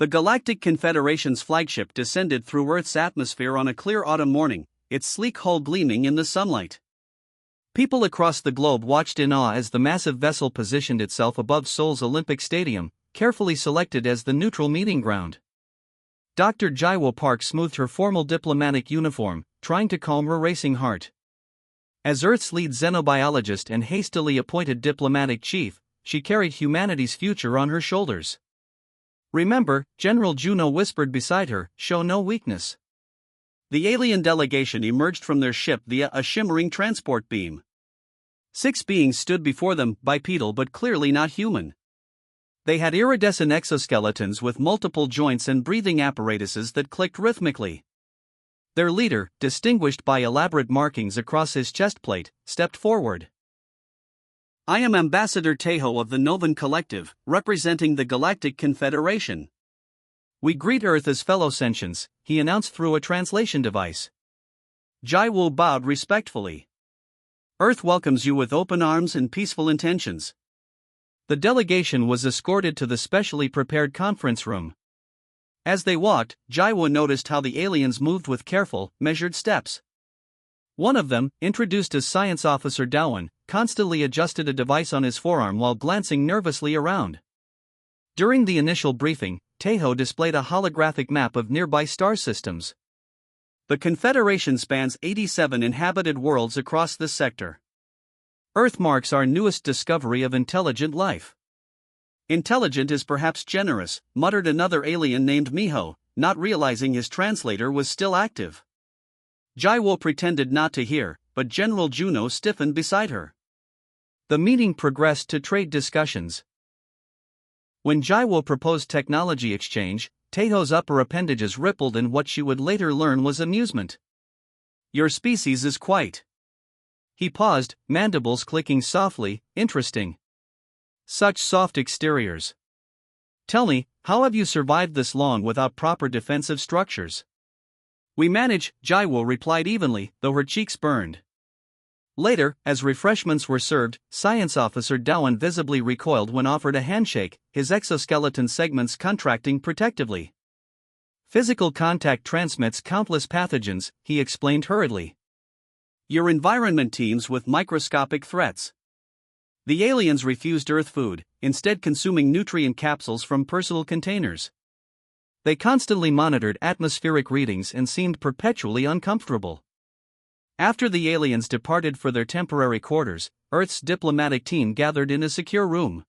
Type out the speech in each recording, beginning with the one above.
The Galactic Confederation's flagship descended through Earth's atmosphere on a clear autumn morning, its sleek hull gleaming in the sunlight. People across the globe watched in awe as the massive vessel positioned itself above Seoul's Olympic Stadium, carefully selected as the neutral meeting ground. Dr. Jaiwo Park smoothed her formal diplomatic uniform, trying to calm her racing heart. As Earth's lead xenobiologist and hastily appointed diplomatic chief, she carried humanity's future on her shoulders. "Remember," General Juno whispered beside her, "show no weakness." The alien delegation emerged from their ship via a shimmering transport beam. 6 beings stood before them, bipedal but clearly not human. They had iridescent exoskeletons with multiple joints and breathing apparatuses that clicked rhythmically. Their leader, distinguished by elaborate markings across his chest plate, stepped forward. "I am Ambassador Teiho of the Novan Collective, representing the Galactic Confederation. We greet Earth as fellow sentients," he announced through a translation device. Jaiwo bowed respectfully. "Earth welcomes you with open arms and peaceful intentions." The delegation was escorted to the specially prepared conference room. As they walked, Jaiwo noticed how the aliens moved with careful, measured steps. One of them, introduced as Science Officer Dawan, constantly adjusted a device on his forearm while glancing nervously around. During the initial briefing, Teiho displayed a holographic map of nearby star systems. The Confederation spans 87 inhabited worlds across this sector. Earth marks our newest discovery of intelligent life. "Intelligent is perhaps generous," muttered another alien named Miho, not realizing his translator was still active. Jaiwo pretended not to hear, but General Juno stiffened beside her. The meeting progressed to trade discussions. When Jaiwo proposed technology exchange, Teiho's upper appendages rippled in what she would later learn was amusement. "Your species is quite..." He paused, mandibles clicking softly. "Interesting. Such soft exteriors. Tell me, how have you survived this long without proper defensive structures?" "We manage," Jaiwo replied evenly, though her cheeks burned. Later, as refreshments were served, Science Officer Dawan visibly recoiled when offered a handshake, his exoskeleton segments contracting protectively. "Physical contact transmits countless pathogens," he explained hurriedly. "Your environment teems with microscopic threats." The aliens refused Earth food, instead consuming nutrient capsules from personal containers. They constantly monitored atmospheric readings and seemed perpetually uncomfortable. After the aliens departed for their temporary quarters, Earth's diplomatic team gathered in a secure room.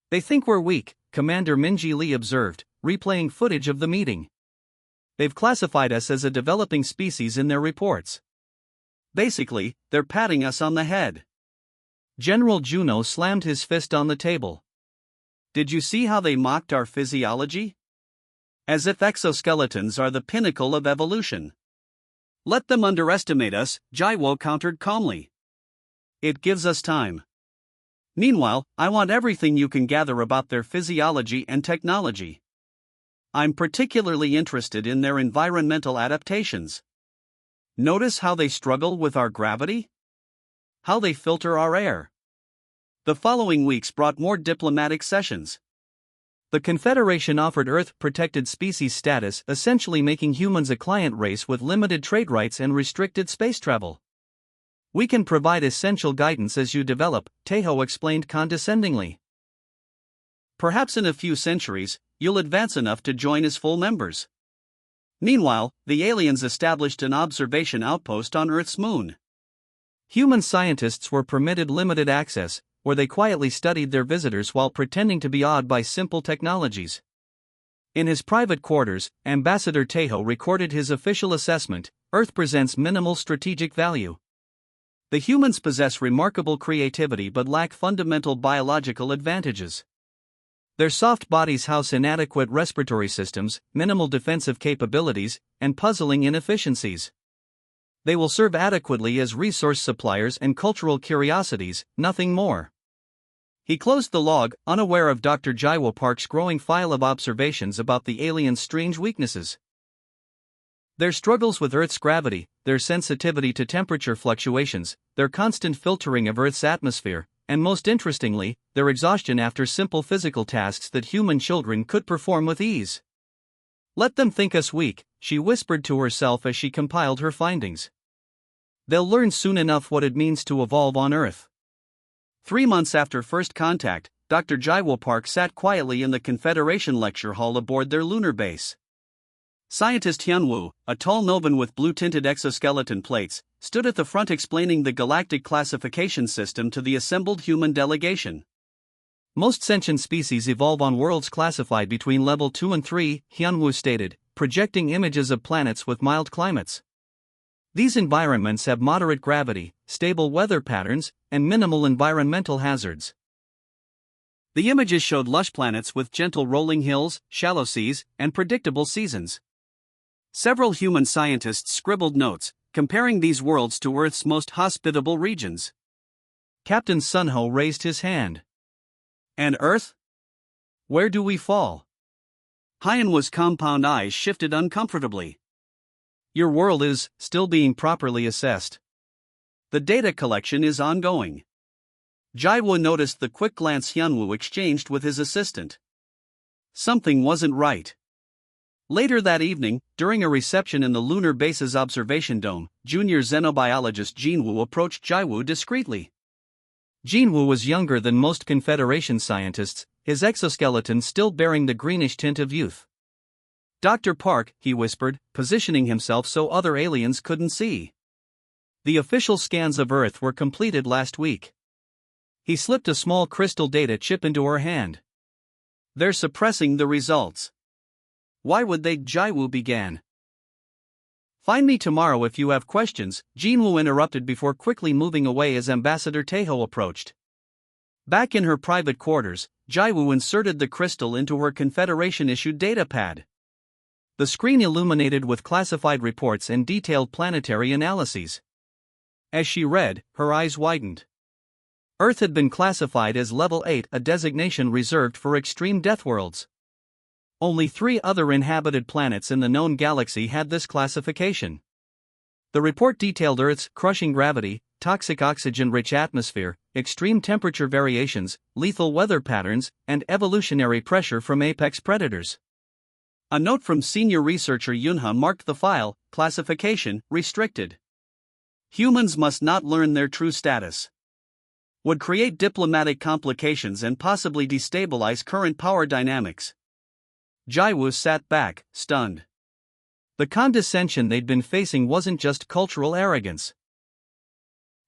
"They think we're weak," Commander Minji Lee observed, replaying footage of the meeting. "They've classified us as a developing species in their reports. Basically, they're patting us on the head." General Juno slammed his fist on the table. "Did you see how they mocked our physiology? As if exoskeletons are the pinnacle of evolution." "Let them underestimate us," Jaiwo countered calmly. "It gives us time. Meanwhile, I want everything you can gather about their physiology and technology. I'm particularly interested in their environmental adaptations. Notice how they struggle with our gravity? How they filter our air." The following weeks brought more diplomatic sessions. The Confederation offered Earth-protected species status, essentially making humans a client race with limited trade rights and restricted space travel. "We can provide essential guidance as you develop," Teiho explained condescendingly. "Perhaps in a few centuries, you'll advance enough to join as full members." Meanwhile, the aliens established an observation outpost on Earth's moon. Human scientists were permitted limited access, where they quietly studied their visitors while pretending to be awed by simple technologies. In his private quarters, Ambassador Teiho recorded his official assessment: Earth presents minimal strategic value. The humans possess remarkable creativity but lack fundamental biological advantages. Their soft bodies house inadequate respiratory systems, minimal defensive capabilities, and puzzling inefficiencies. They will serve adequately as resource suppliers and cultural curiosities, nothing more. He closed the log, unaware of Dr. Jaiwo Park's growing file of observations about the aliens' strange weaknesses. Their struggles with Earth's gravity, their sensitivity to temperature fluctuations, their constant filtering of Earth's atmosphere, and most interestingly, their exhaustion after simple physical tasks that human children could perform with ease. Let them think us weak, she whispered to herself as she compiled her findings. They'll learn soon enough what it means to evolve on Earth. 3 months after first contact, Dr. Jaiwo Park sat quietly in the Confederation lecture hall aboard their lunar base. Scientist Hyunwoo, a tall Novan with blue-tinted exoskeleton plates, stood at the front explaining the galactic classification system to the assembled human delegation. Most sentient species evolve on worlds classified between level 2 and 3, Hyunwoo stated, projecting images of planets with mild climates. These environments have moderate gravity, stable weather patterns, and minimal environmental hazards. The images showed lush planets with gentle rolling hills, shallow seas, and predictable seasons. Several human scientists scribbled notes, comparing these worlds to Earth's most hospitable regions. Captain Sunho raised his hand. And Earth? Where do we fall? Hyunwoo's compound eyes shifted uncomfortably. Your world is still being properly assessed. The data collection is ongoing. Jaiwo noticed the quick glance Hyunwoo exchanged with his assistant. Something wasn't right. Later that evening, during a reception in the lunar base's observation dome, junior xenobiologist Jinwoo approached Jaiwo discreetly. Jinwoo was younger than most Confederation scientists, his exoskeleton still bearing the greenish tint of youth. Dr. Park, he whispered, positioning himself so other aliens couldn't see. The official scans of Earth were completed last week. He slipped a small crystal data chip into her hand. They're suppressing the results. Why would they? Jaiwo began. Find me tomorrow if you have questions, Jinwoo interrupted before quickly moving away as Ambassador Taeho approached. Back in her private quarters, Jaiwo inserted the crystal into her Confederation-issued datapad. The screen illuminated with classified reports and detailed planetary analyses. As she read, her eyes widened. Earth had been classified as Level 8, a designation reserved for extreme death worlds. Only 3 other inhabited planets in the known galaxy had this classification. The report detailed Earth's crushing gravity, toxic oxygen-rich atmosphere, extreme temperature variations, lethal weather patterns, and evolutionary pressure from apex predators. A note from senior researcher Yunha marked the file, classification, restricted. Humans must not learn their true status. Would create diplomatic complications and possibly destabilize current power dynamics. Jaiwo sat back, stunned. The condescension they'd been facing wasn't just cultural arrogance.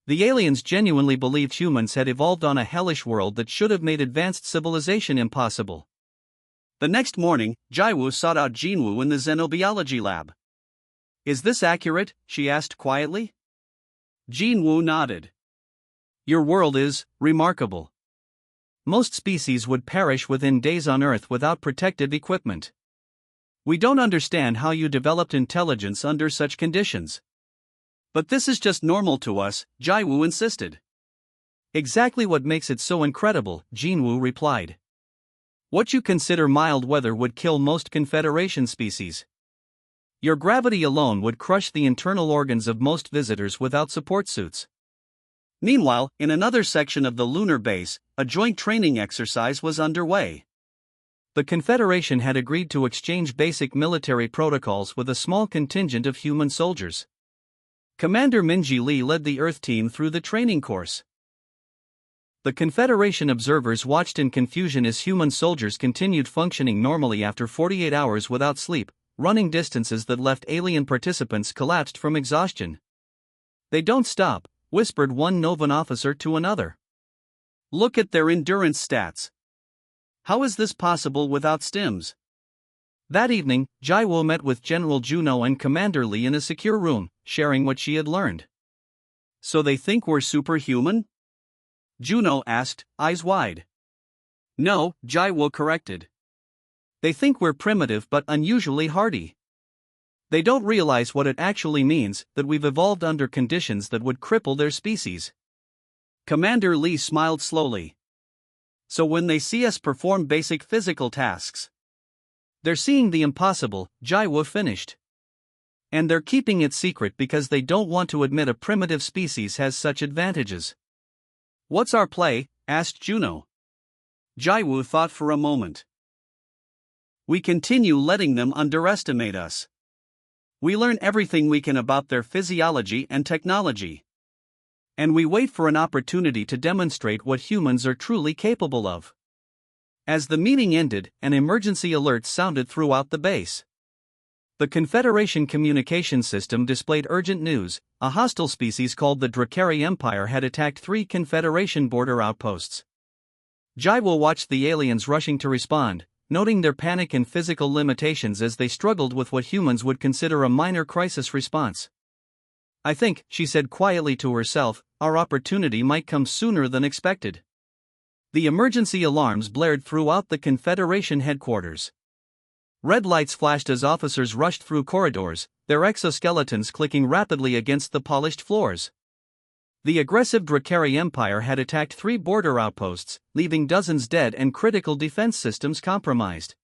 The aliens genuinely believed humans had evolved on a hellish world that should have made advanced civilization impossible. The next morning, Jaiwo sought out Jinwoo in the xenobiology lab. Is this accurate? She asked quietly. Jinwoo nodded. Your world is remarkable. Most species would perish within days on Earth without protective equipment. We don't understand how you developed intelligence under such conditions. But this is just normal to us, Jaiwo insisted. Exactly what makes it so incredible, Jinwoo replied. What you consider mild weather would kill most Confederation species. Your gravity alone would crush the internal organs of most visitors without support suits. Meanwhile, in another section of the lunar base, a joint training exercise was underway. The Confederation had agreed to exchange basic military protocols with a small contingent of human soldiers. Commander Minji Lee led the Earth team through the training course. The Confederation observers watched in confusion as human soldiers continued functioning normally after 48 hours without sleep, running distances that left alien participants collapsed from exhaustion. They don't stop, whispered one Novan officer to another. Look at their endurance stats. How is this possible without stims? That evening, Jaiwo met with General Juno and Commander Lee in a secure room, sharing what she had learned. So they think we're superhuman? Juno asked, eyes wide. No, Jaiwo corrected. They think we're primitive but unusually hardy. They don't realize what it actually means, that we've evolved under conditions that would cripple their species. Commander Lee smiled slowly. So when they see us perform basic physical tasks, they're seeing the impossible, Jaiwo finished. And they're keeping it secret because they don't want to admit a primitive species has such advantages. What's our play? asked Juno. Jaiwu thought for a moment. We continue letting them underestimate us. We learn everything we can about their physiology and technology. And we wait for an opportunity to demonstrate what humans are truly capable of. As the meeting ended, an emergency alert sounded throughout the base. The Confederation communication system displayed urgent news. A hostile species called the Drakari Empire had attacked 3 Confederation border outposts. Jaiwo watched the aliens rushing to respond, noting their panic and physical limitations as they struggled with what humans would consider a minor crisis response. I think, she said quietly to herself, our opportunity might come sooner than expected. The emergency alarms blared throughout the Confederation headquarters. Red lights flashed as officers rushed through corridors, their exoskeletons clicking rapidly against the polished floors. The aggressive Drakari Empire had attacked 3 border outposts, leaving dozens dead and critical defense systems compromised.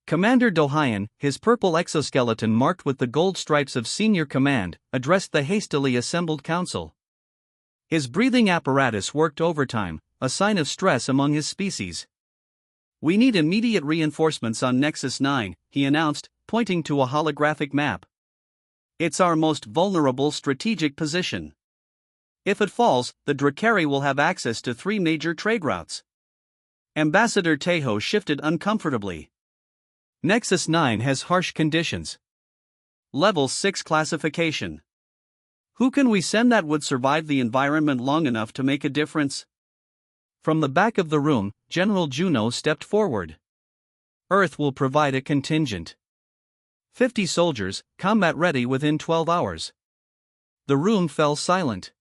Commander Dohayan, his purple exoskeleton marked with the gold stripes of senior command, addressed the hastily assembled council. His breathing apparatus worked overtime, a sign of stress among his species. We need immediate reinforcements on Nexus 9, he announced, pointing to a holographic map. It's our most vulnerable strategic position. If it falls, the Drakari will have access to 3 major trade routes. Ambassador Tejo shifted uncomfortably. Nexus 9 has harsh conditions. Level 6 classification. Who can we send that would survive the environment long enough to make a difference? From the back of the room, General Juno stepped forward. Earth will provide a contingent. 50 soldiers, combat ready within 12 hours. The room fell silent.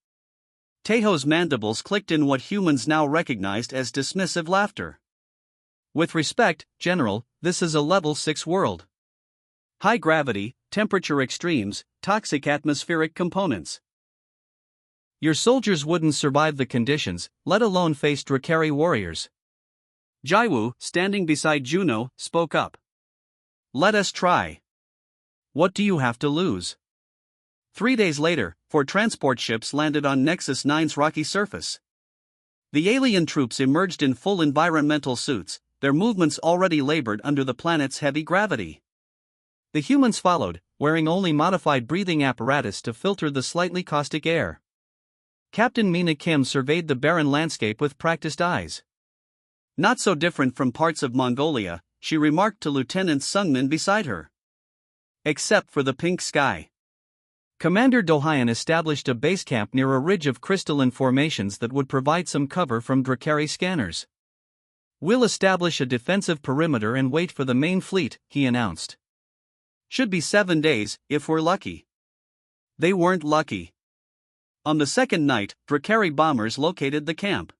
Tejo's mandibles clicked in what humans now recognized as dismissive laughter. With respect, General, this is a level 6 world. High gravity, temperature extremes, toxic atmospheric components. Your soldiers wouldn't survive the conditions, let alone face Drakari warriors. Jaiwu, standing beside Juno, spoke up. Let us try. What do you have to lose? 3 days later, 4 transport ships landed on Nexus 9's rocky surface. The alien troops emerged in full environmental suits, their movements already labored under the planet's heavy gravity. The humans followed, wearing only modified breathing apparatus to filter the slightly caustic air. Captain Mina Kim surveyed the barren landscape with practiced eyes. Not so different from parts of Mongolia, she remarked to Lieutenant Sungmin beside her. Except for the pink sky. Commander Dohayan established a base camp near a ridge of crystalline formations that would provide some cover from Drakari scanners. We'll establish a defensive perimeter and wait for the main fleet, he announced. Should be 7 days, if we're lucky. They weren't lucky. On the second night, Drakari bombers located the camp.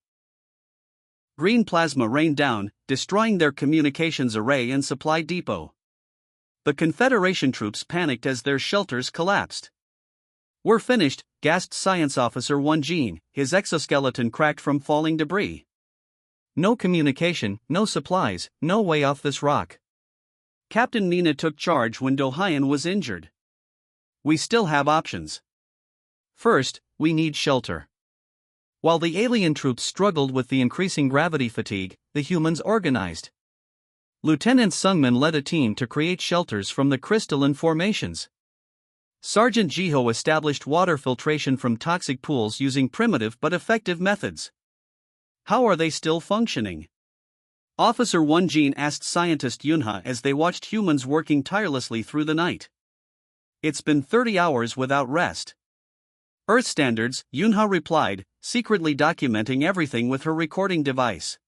Green plasma rained down, destroying their communications array and supply depot. The Confederation troops panicked as their shelters collapsed. We're finished, gasped Science Officer Wonjin, his exoskeleton cracked from falling debris. No communication, no supplies, no way off this rock. Captain Mina took charge when Dohayan was injured. We still have options. First, we need shelter. While the alien troops struggled with the increasing gravity fatigue, the humans organized. Lieutenant Sungmin led a team to create shelters from the crystalline formations. Sergeant Jiho established water filtration from toxic pools using primitive but effective methods. How are they still functioning? Officer Wonjin asked scientist Yunha as they watched humans working tirelessly through the night. It's been 30 hours without rest. Earth standards, Yunha replied, secretly documenting everything with her recording device.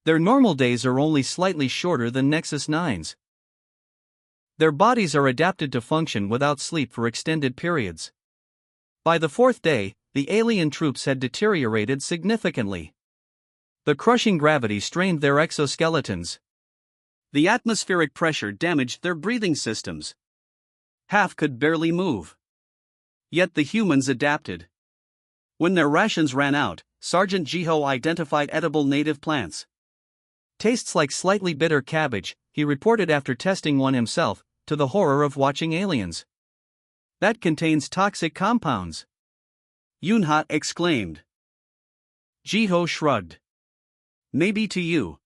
Their normal days are only slightly shorter than Nexus 9's. Their bodies are adapted to function without sleep for extended periods. By the 4th day, the alien troops had deteriorated significantly. The crushing gravity strained their exoskeletons. The atmospheric pressure damaged their breathing systems. Half could barely move. Yet the humans adapted. When their rations ran out, Sergeant Jiho identified edible native plants. Tastes like slightly bitter cabbage, he reported after testing one himself, to the horror of watching aliens. That contains toxic compounds. Yunha exclaimed. Jiho shrugged. Maybe to you.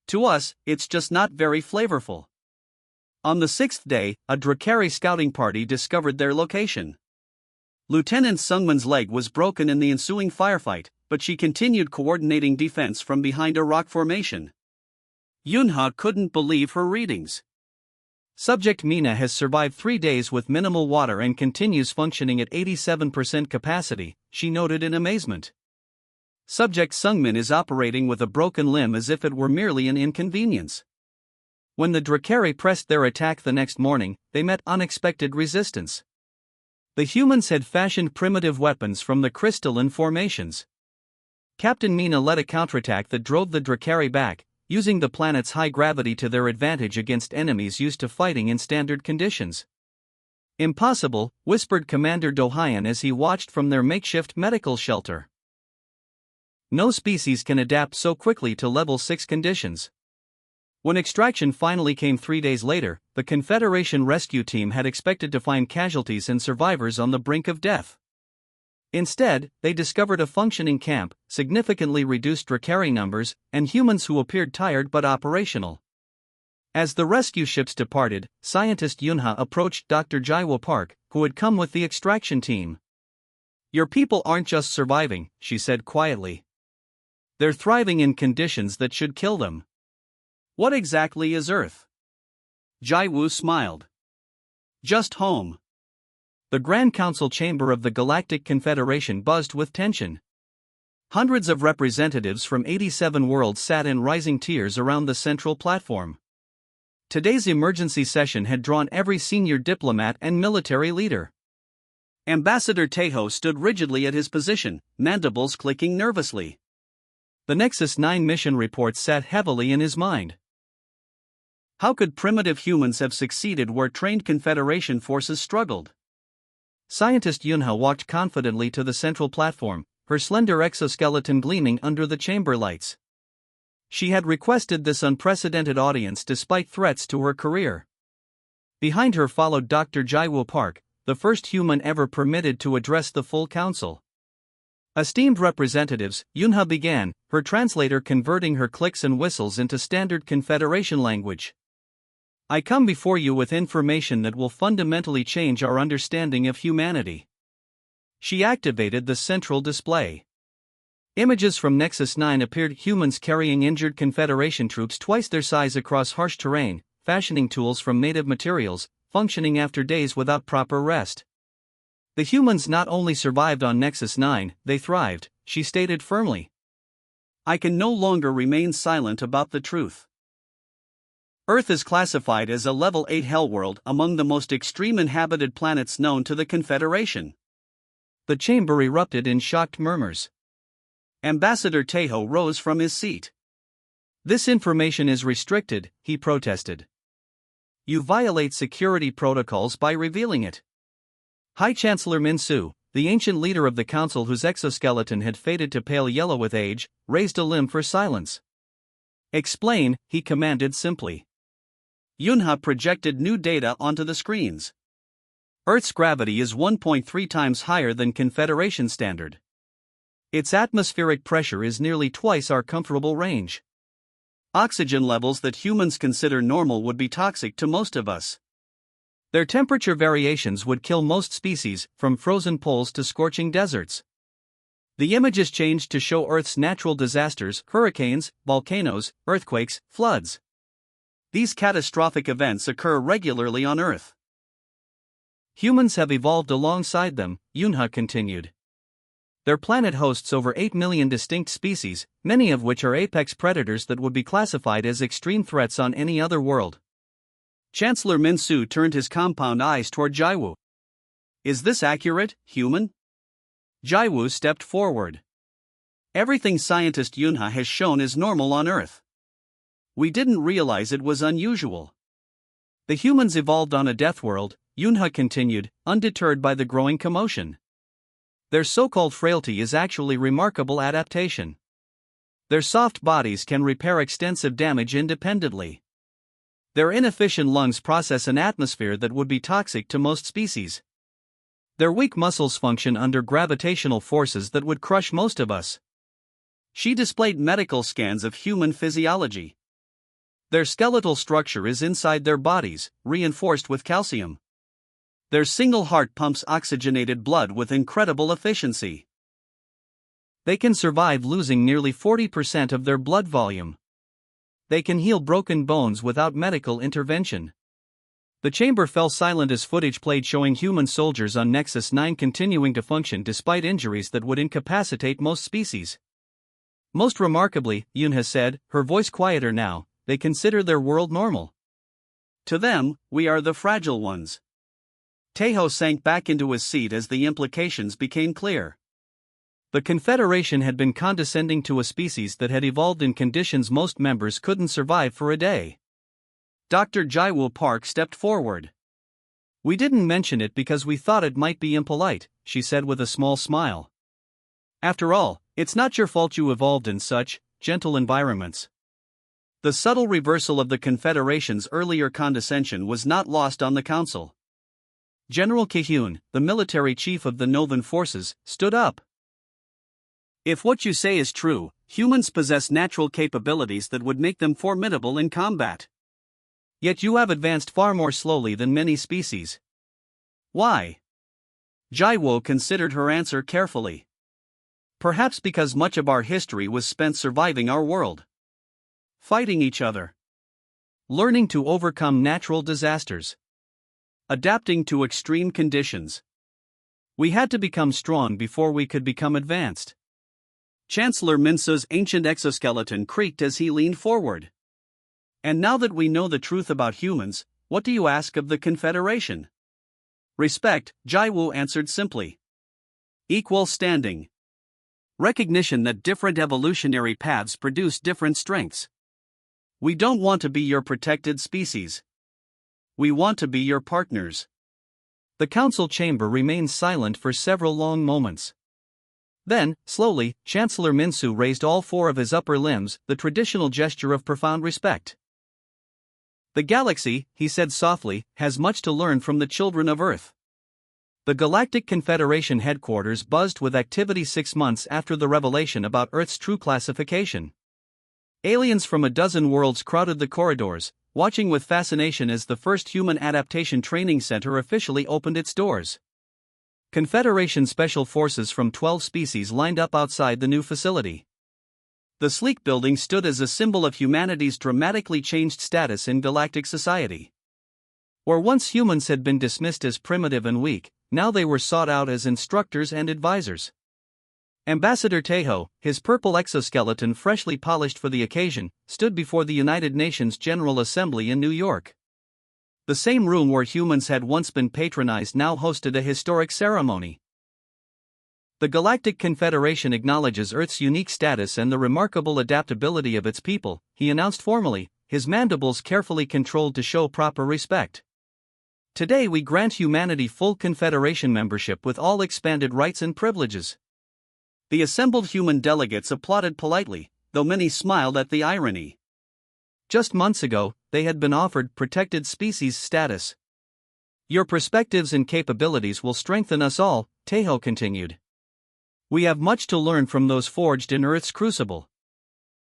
To us, it's just not very flavorful. On the sixth day, a Drakari scouting party discovered their location. Lieutenant Sungman's leg was broken in the ensuing firefight, but she continued coordinating defense from behind a rock formation. Yunha couldn't believe her readings. Subject Mina has survived 3 days with minimal water and continues functioning at 87% capacity, she noted in amazement. Subject Sungmin is operating with a broken limb as if it were merely an inconvenience. When the Drakari pressed their attack the next morning, they met unexpected resistance. The humans had fashioned primitive weapons from the crystalline formations. Captain Mina led a counterattack that drove the Drakari back, using the planet's high gravity to their advantage against enemies used to fighting in standard conditions. Impossible, whispered Commander Dohyan as he watched from their makeshift medical shelter. No species can adapt so quickly to level 6 conditions. When extraction finally came 3 days later, the Confederation rescue team had expected to find casualties and survivors on the brink of death. Instead, they discovered a functioning camp, significantly reduced Drakari numbers, and humans who appeared tired but operational. As the rescue ships departed, scientist Yunha approached Dr. Jaiwo Park, who had come with the extraction team. Your people aren't just surviving, she said quietly. They're thriving in conditions that should kill them. What exactly is Earth? Jaiwu smiled. Just home. The Grand Council chamber of the Galactic Confederation buzzed with tension. Hundreds of representatives from 87 worlds sat in rising tiers around the central platform. Today's emergency session had drawn every senior diplomat and military leader. Ambassador Tejo stood rigidly at his position, mandibles clicking nervously. The Nexus 9 mission report sat heavily in his mind. How could primitive humans have succeeded where trained Confederation forces struggled? Scientist Yunha walked confidently to the central platform, her slender exoskeleton gleaming under the chamber lights. She had requested this unprecedented audience despite threats to her career. Behind her followed Dr. Jaiwo Park, the first human ever permitted to address the full council. Esteemed representatives, Yunha began, her translator converting her clicks and whistles into standard Confederation language. I come before you with information that will fundamentally change our understanding of humanity. She activated the central display. Images from Nexus 9 appeared humans carrying injured Confederation troops twice their size across harsh terrain, fashioning tools from native materials, functioning after days without proper rest. The humans not only survived on Nexus 9, they thrived, she stated firmly. I can no longer remain silent about the truth. Earth is classified as a Level 8 Hellworld among the most extreme inhabited planets known to the Confederation. The chamber erupted in shocked murmurs. Ambassador Tejo rose from his seat. This information is restricted, he protested. You violate security protocols by revealing it. High Chancellor Min-Su, the ancient leader of the council whose exoskeleton had faded to pale yellow with age, raised a limb for silence. Explain, he commanded simply. Yunha projected new data onto the screens. Earth's gravity is 1.3 times higher than Confederation standard. Its atmospheric pressure is nearly twice our comfortable range. Oxygen levels that humans consider normal would be toxic to most of us. Their temperature variations would kill most species, from frozen poles to scorching deserts. The images changed to show Earth's natural disasters, hurricanes, volcanoes, earthquakes, floods. These catastrophic events occur regularly on Earth. Humans have evolved alongside them, Yunha continued. Their planet hosts over 8 million distinct species, many of which are apex predators that would be classified as extreme threats on any other world. Chancellor Min-Su turned his compound eyes toward Jaiwu. Is this accurate, human? Jaiwu stepped forward. Everything scientist Yunha has shown is normal on Earth. We didn't realize it was unusual. The humans evolved on a death world, Yunha continued, undeterred by the growing commotion. Their so-called frailty is actually remarkable adaptation. Their soft bodies can repair extensive damage independently. Their inefficient lungs process an atmosphere that would be toxic to most species. Their weak muscles function under gravitational forces that would crush most of us. She displayed medical scans of human physiology. Their skeletal structure is inside their bodies, reinforced with calcium. Their single heart pumps oxygenated blood with incredible efficiency. They can survive losing nearly 40% of their blood volume. They can heal broken bones without medical intervention. The chamber fell silent as footage played showing human soldiers on Nexus 9 continuing to function despite injuries that would incapacitate most species. Most remarkably, Yoon has said, her voice quieter now, they consider their world normal. To them, we are the fragile ones. Taeho sank back into his seat as the implications became clear. The Confederation had been condescending to a species that had evolved in conditions most members couldn't survive for a day. Dr. Jaiwoo Park stepped forward. We didn't mention it because we thought it might be impolite, she said with a small smile. After all, it's not your fault you evolved in such gentle environments. The subtle reversal of the Confederation's earlier condescension was not lost on the Council. General Ki-hyun, the military chief of the Novan forces, stood up. If what you say is true, humans possess natural capabilities that would make them formidable in combat. Yet you have advanced far more slowly than many species. Why? Jaiwo considered her answer carefully. Perhaps because much of our history was spent surviving our world. Fighting each other. Learning to overcome natural disasters. Adapting to extreme conditions. We had to become strong before we could become advanced. Chancellor Minso's ancient exoskeleton creaked as he leaned forward. And now that we know the truth about humans, what do you ask of the Confederation? Respect, Jaiwoo answered simply. Equal standing. Recognition that different evolutionary paths produce different strengths. We don't want to be your protected species. We want to be your partners. The council chamber remained silent for several long moments. Then, slowly, Chancellor Minsu raised all four of his upper limbs, the traditional gesture of profound respect. The galaxy, he said softly, has much to learn from the children of Earth. The Galactic Confederation headquarters buzzed with activity 6 months after the revelation about Earth's true classification. Aliens from a dozen worlds crowded the corridors, watching with fascination as the first human adaptation training center officially opened its doors. Confederation special forces from 12 species lined up outside the new facility. The sleek building stood as a symbol of humanity's dramatically changed status in galactic society. Where once humans had been dismissed as primitive and weak, now they were sought out as instructors and advisors. Ambassador Taeho, his purple exoskeleton freshly polished for the occasion, stood before the United Nations General Assembly in New York. The same room where humans had once been patronized now hosted a historic ceremony. The Galactic Confederation acknowledges Earth's unique status and the remarkable adaptability of its people, he announced formally, his mandibles carefully controlled to show proper respect. Today we grant humanity full Confederation membership with all expanded rights and privileges. The assembled human delegates applauded politely, though many smiled at the irony. Just months ago, they had been offered protected species status. Your perspectives and capabilities will strengthen us all, Taeho continued. We have much to learn from those forged in Earth's crucible.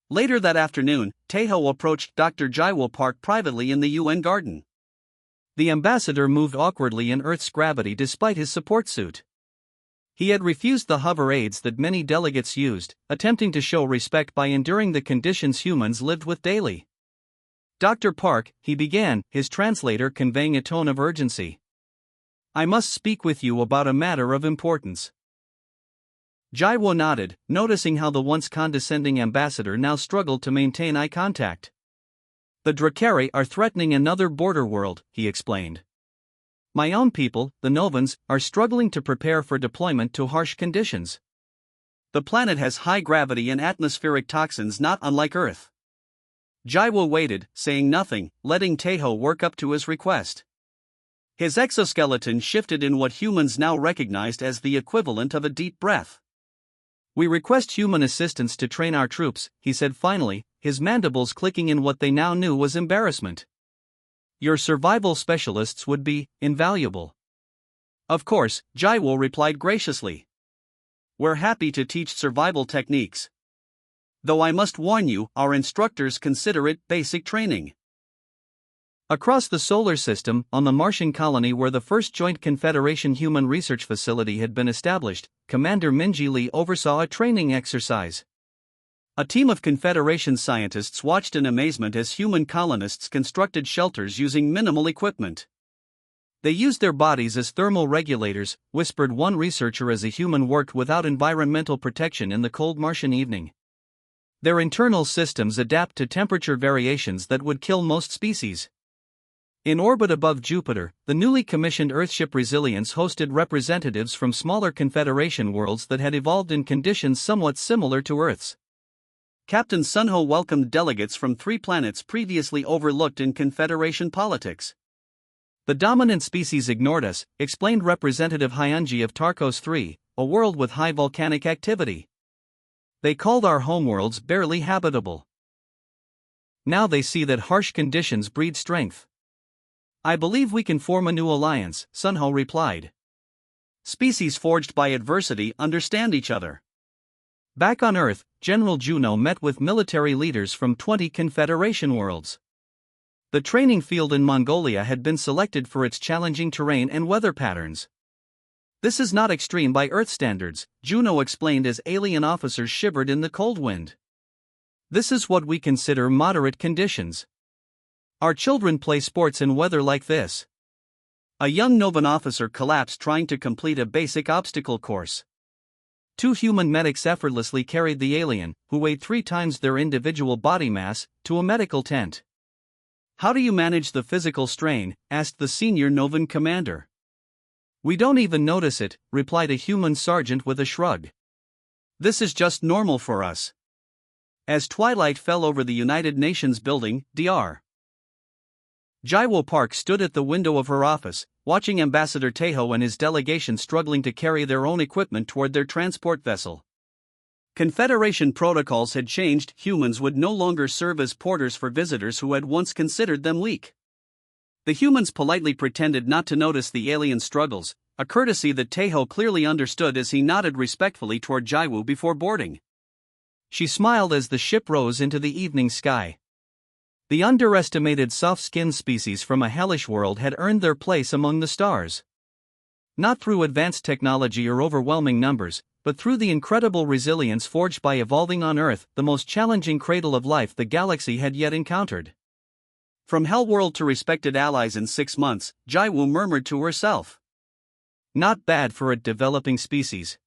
Later that afternoon, Taeho approached Dr. Jaiwo Park privately in the UN garden. The ambassador moved awkwardly in Earth's gravity despite his support suit. He had refused the hover aids that many delegates used, attempting to show respect by enduring the conditions humans lived with daily. Dr. Park, he began, his translator conveying a tone of urgency. I must speak with you about a matter of importance. Jaiwo nodded, noticing how the once condescending ambassador now struggled to maintain eye contact. The Drakari are threatening another border world, he explained. My own people, the Novans, are struggling to prepare for deployment to harsh conditions. The planet has high gravity and atmospheric toxins not unlike Earth. Jaiwo waited, saying nothing, letting Taeho work up to his request. His exoskeleton shifted in what humans now recognized as the equivalent of a deep breath. We request human assistance to train our troops, he said finally, his mandibles clicking in what they now knew was embarrassment. Your survival specialists would be invaluable. Of course, Jaiwo replied graciously. We're happy to teach survival techniques. Though I must warn you, our instructors consider it basic training. Across the solar system, on the Martian colony where the first Joint Confederation Human Research Facility had been established, Commander Minji Lee oversaw a training exercise. A team of Confederation scientists watched in amazement as human colonists constructed shelters using minimal equipment. They used their bodies as thermal regulators, whispered one researcher as a human worked without environmental protection in the cold Martian evening. Their internal systems adapt to temperature variations that would kill most species. In orbit above Jupiter, the newly commissioned Earthship Resilience hosted representatives from smaller Confederation worlds that had evolved in conditions somewhat similar to Earth's. Captain Sunho welcomed delegates from 3 planets previously overlooked in Confederation politics. The dominant species ignored us, explained Representative Hyunji of Tarkos 3, a world with high volcanic activity. They called our homeworlds barely habitable. Now they see that harsh conditions breed strength. I believe we can form a new alliance, Sunho replied. Species forged by adversity understand each other. Back on Earth, General Juno met with military leaders from 20 Confederation worlds. The training field in Mongolia had been selected for its challenging terrain and weather patterns. This is not extreme by Earth standards, Juno explained as alien officers shivered in the cold wind. This is what we consider moderate conditions. Our children play sports in weather like this. A young Novan officer collapsed trying to complete a basic obstacle course. 2 human medics effortlessly carried the alien, who weighed 3 times their individual body mass, to a medical tent. How do you manage the physical strain? Asked the senior Novan commander. We don't even notice it, replied a human sergeant with a shrug. This is just normal for us. As twilight fell over the United Nations building, Dr. Jaiwo Park stood at the window of her office, watching Ambassador Taeho and his delegation struggling to carry their own equipment toward their transport vessel. Confederation protocols had changed, humans would no longer serve as porters for visitors who had once considered them weak. The humans politely pretended not to notice the alien struggles, a courtesy that Taeho clearly understood as he nodded respectfully toward Jaiwo before boarding. She smiled as the ship rose into the evening sky. The underestimated soft-skinned species from a hellish world had earned their place among the stars. Not through advanced technology or overwhelming numbers, but through the incredible resilience forged by evolving on Earth, the most challenging cradle of life the galaxy had yet encountered. From Hellworld to respected allies in 6 months, Jaiwo murmured to herself. Not bad for a developing species.